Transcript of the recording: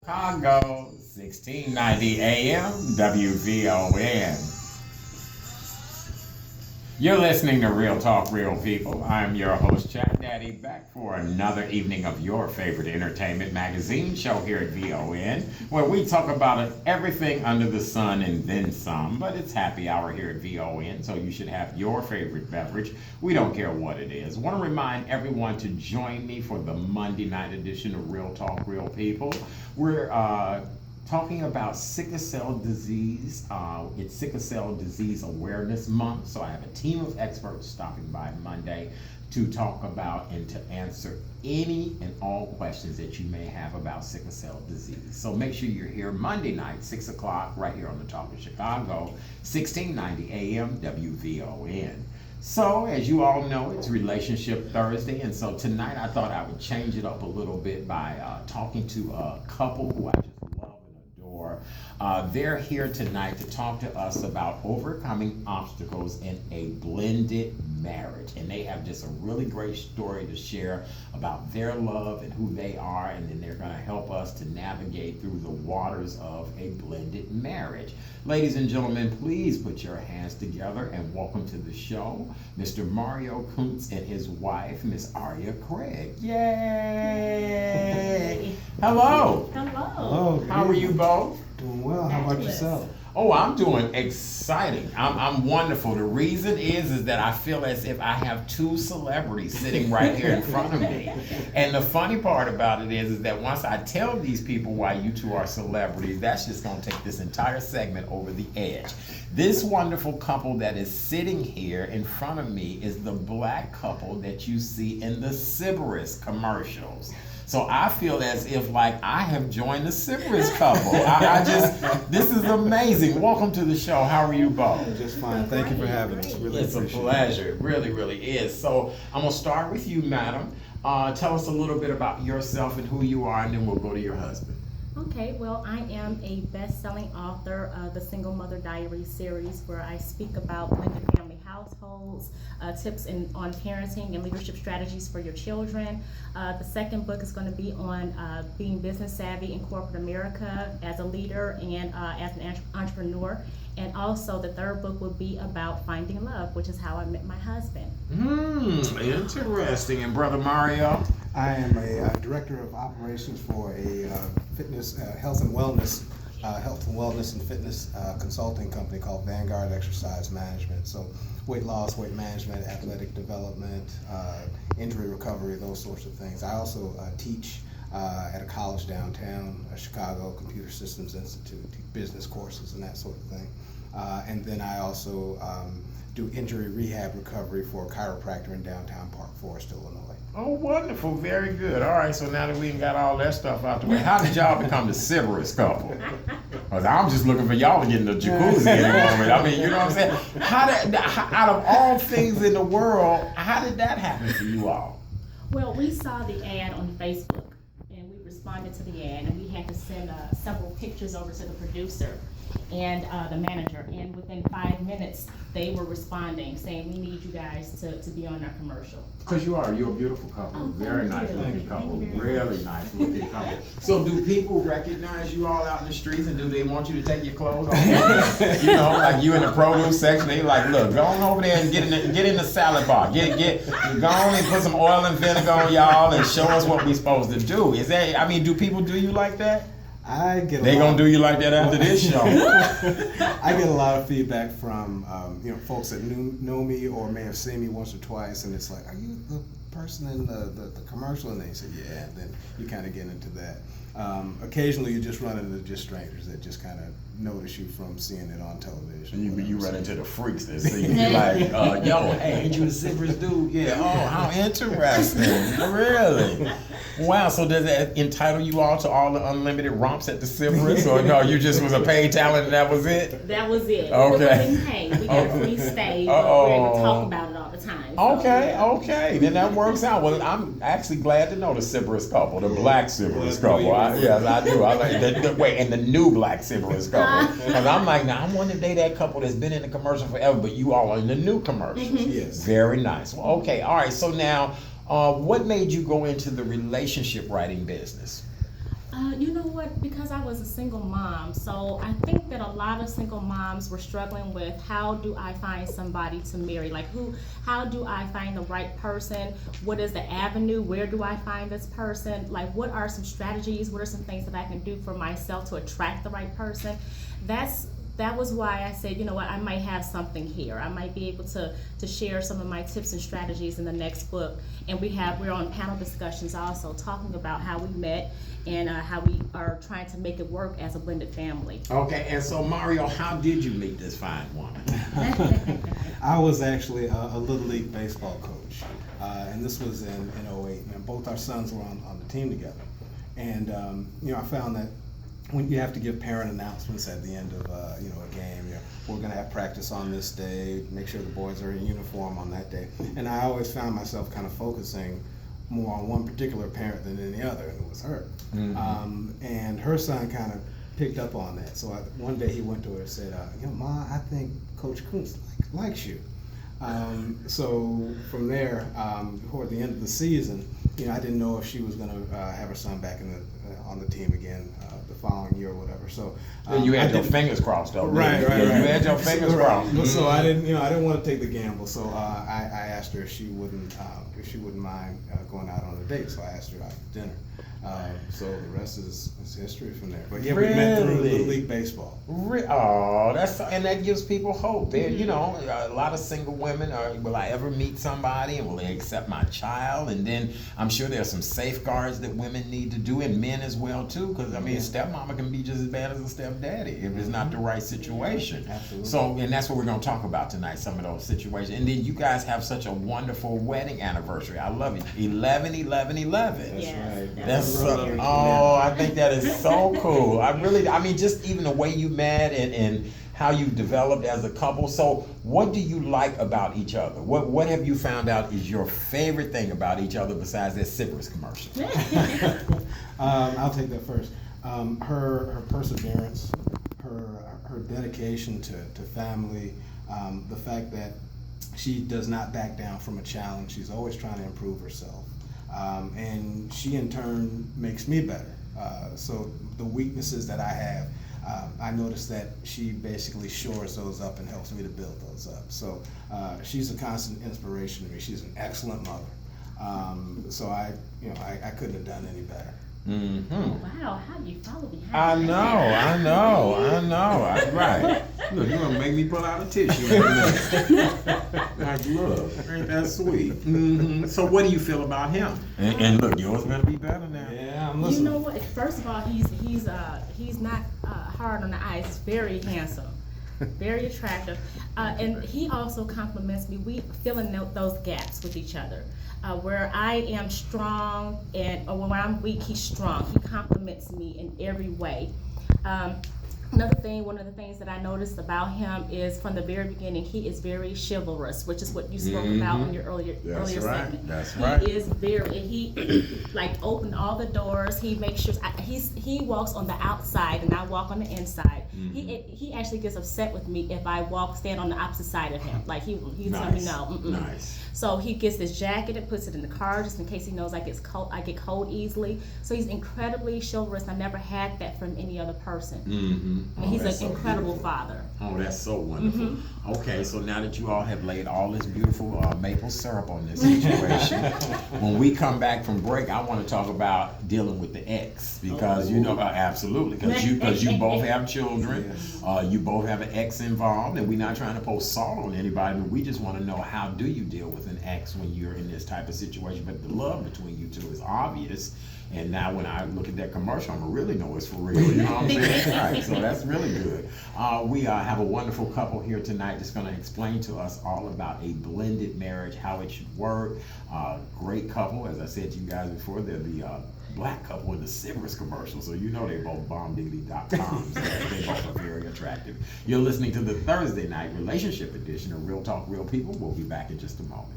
Chicago, 1690 AM, WVON. You're listening to Real Talk, Real People. I'm your host, Chat Daddy, back for another evening of your favorite entertainment magazine show here at VON, where we talk about everything under the sun and then some. But it's happy hour here at VON, so you should have your favorite beverage. We don't care what it is. I want to remind everyone to join me for the Monday night edition of Real Talk, Real People. We're talking about sickle cell disease. It's Sickle Cell Disease Awareness Month, so I have a team of experts stopping by Monday to talk about and to answer any and all questions that you may have about sickle cell disease. So make sure you're here Monday night, 6 o'clock, right here on the Talk of Chicago, 1690 AM WVON. So, as you all know, it's Relationship Thursday, and so tonight I thought I would change it up a little bit by talking to a couple who I just love and adore. They're here tonight to talk to us about overcoming obstacles in a blended marriage, and they have just a really great story to share about their love and who they are, and then they're going to help us to navigate through the waters of a blended marriage. Ladies and gentlemen, please put your hands together and welcome to the show, Mr. Mario Kuntz and his wife, Miss Aria Craig. Yay! Hello. Hello. How are you both? Doing well. How about yourself? Oh, I'm doing exciting. I'm wonderful. The reason is that I feel as if I have two celebrities sitting right here in front of me. And the funny part about it is that once I tell these people why you two are celebrities, that's just going to take this entire segment over the edge. This wonderful couple that is sitting here in front of me is the black couple that you see in the Sybaris commercials. So I feel as if like I have joined the Sybaris couple. This is amazing. Welcome to the show. How are you both? Just fine. Thank you for having us. Really It's a pleasure. It really, really is. So I'm going to start with you, madam. Tell us a little bit about yourself and who you are, and then we'll go to your husband. Okay, well, I am a best-selling author of the Single Mother Diary series, where I speak about blended family households, tips on parenting and leadership strategies for your children. The second book is going to be on being business savvy in corporate America as a leader and as an entrepreneur. And also the third book will be about finding love, which is how I met my husband. Interesting. And Brother Mario? I am a director of operations for a fitness, health and wellness and fitness consulting company called Vanguard Exercise Management. So weight loss, weight management, athletic development, injury recovery, those sorts of things. I also teach at a college downtown, Chicago, Computer Systems Institute, business courses and that sort of thing. And then I also do injury rehab recovery for a chiropractor in downtown Park Forest, Illinois. Oh, wonderful. Very good. All right, so now that we got all that stuff out the way, how did y'all become the Sybaris couple? Because I'm just looking for y'all to get in the jacuzzi in a moment. I mean, you know what I'm saying? Out of all things in the world, how did that happen for you all? Well, we saw the ad on Facebook, and we responded to the ad, and we had to send several pictures over to the producer and the manager, and within 5 minutes they were responding saying, we need you guys to be on our commercial. Because you're a beautiful couple. Oh, Very thank nice you. looking couple. Thank you very Really nice looking couple. So do people recognize you all out in the streets, and do they want you to take your clothes off? You know, like you in the produce section, they like, look, go on over there and get in the salad bar. Go on and put some oil and vinegar on y'all and show us what we supposed to do. Do people do you like that? They gonna do you like that after this show. I get a lot of feedback from folks that know me or may have seen me once or twice, and it's like, are you the person in the commercial? And they say, yeah, and then you kind of get into that. Occasionally you just run into just strangers that just kind of notice you from seeing it on television. You run into the freaks that see you. You're like, yo, hey, ain't you a Sybaris dude? Yeah, oh, how interesting. Really? Wow, so does that entitle you all to all the unlimited romps at the Sybaris? Or no, you just was a paid talent and that was it? That was it. Okay. We didn't pay. We got a free stay, but we're able to talk about it all the time. So. Okay, then that works out. Well, I'm actually glad to know the Sybaris couple, the black Sybaris couple. Yes, I do. I like and the new black Sybaris couple. Because I'm like, now I want to date that couple that's been in the commercial forever, but you all are in the new commercials. Mm-hmm. Yes. Very nice. Well, okay, all right. So now, what made you go into the relationship writing business? You know what? Because I was a single mom, so I think that a lot of single moms were struggling with how do I find somebody to marry? Like how do I find the right person? What is the avenue? Where do I find this person? Like what are some strategies? What are some things that I can do for myself to attract the right person? That was why I said, you know what, I might have something here. I might be able to share some of my tips and strategies in the next book. And we're on panel discussions also talking about how we met and how we are trying to make it work as a blended family. Okay, and so Mario, how did you meet this fine woman? I was actually a Little League baseball coach, and this was in '08. And both our sons were on the team together. And, I found that when you have to give parent announcements at the end of a game, we're going to have practice on this day, make sure the boys are in uniform on that day. And I always found myself kind of focusing more on one particular parent than any other, and it was her. Mm-hmm. And her son kind of picked up on that. So one day he went to her and said, Ma, I think Coach Kuntz likes you. So from there, toward the end of the season, I didn't know if she was going to have her son back on the team again the following year or whatever. So you had your fingers crossed, though. Right. You had your fingers crossed. Mm-hmm. So I didn't want to take the gamble. So I asked her if she wouldn't mind going out on a date. So I asked her out to dinner. So the rest is history from there. But yeah, we met through Little League baseball. Oh, and that gives people hope. There, a lot of single women are. Will I ever meet somebody, and will they accept my child? And then I'm sure there are some safeguards that women need to do, and men as well too. Because stepmama can be just as bad as a stepdaddy if it's not the right situation. Absolutely. So, and that's what we're going to talk about tonight. Some of those situations, and then you guys have such a wonderful wedding anniversary. I love it. 11/11/11. That's right. That's I think that is so cool. Just even the way you met and how you developed as a couple. So what do you like about each other? What have you found out is your favorite thing about each other besides that cigarettes commercial? I'll take that first. Her perseverance, her dedication to family, the fact that she does not back down from a challenge. She's always trying to improve herself. And she in turn makes me better. So the weaknesses that I have, I notice that she basically shores those up and helps me to build those up. So she's a constant inspiration to me. She's an excellent mother. So I couldn't have done any better. Mm-hmm. Oh, wow, how do you follow behind I know. Right. Look, you're gonna make me pull out a tissue in a minute. Like, look, ain't that sweet? Mm-hmm. So what do you feel about him? And look, yours better be better now. Yeah, I'm listening. You know what? First of all, he's not hard on the eyes. He's very handsome, very attractive, and he also compliments me. We fill in those gaps with each other. Where I am strong or when I'm weak, he's strong. He compliments me in every way. One of the things that I noticed about him is from the very beginning, he is very chivalrous, which is what you spoke about in your earlier segment. That's right. He is he opened all the doors. He makes sure he walks on the outside and I walk on the inside. Mm-hmm. He actually gets upset with me if I stand on the opposite side of him. Like he's let me know. Nice. So he gets this jacket and puts it in the car just in case he knows I get cold easily. So he's incredibly chivalrous. I never had that from any other person. Mm-hmm. And he's an incredible father. Oh, that's so wonderful. Mm-hmm. Okay, so now that you all have laid all this beautiful maple syrup on this situation, when we come back from break, I want to talk about dealing with the ex because absolutely, because you both have children, you both have an ex involved, and we're not trying to post salt on anybody, but we just want to know how do you deal with an ex when you're in this type of situation. But the love between you two is obvious. And now when I look at that commercial, I'm going to really know it's for real. You know what I'm saying? Right, so that's really good. We have a wonderful couple here tonight that's going to explain to us all about a blended marriage, how it should work. Great couple. As I said to you guys before, they're the black couple in the cigarettes commercial. So you know they both bombdiggity.com. So they both are very attractive. You're listening to the Thursday night relationship edition of Real Talk, Real People. We'll be back in just a moment.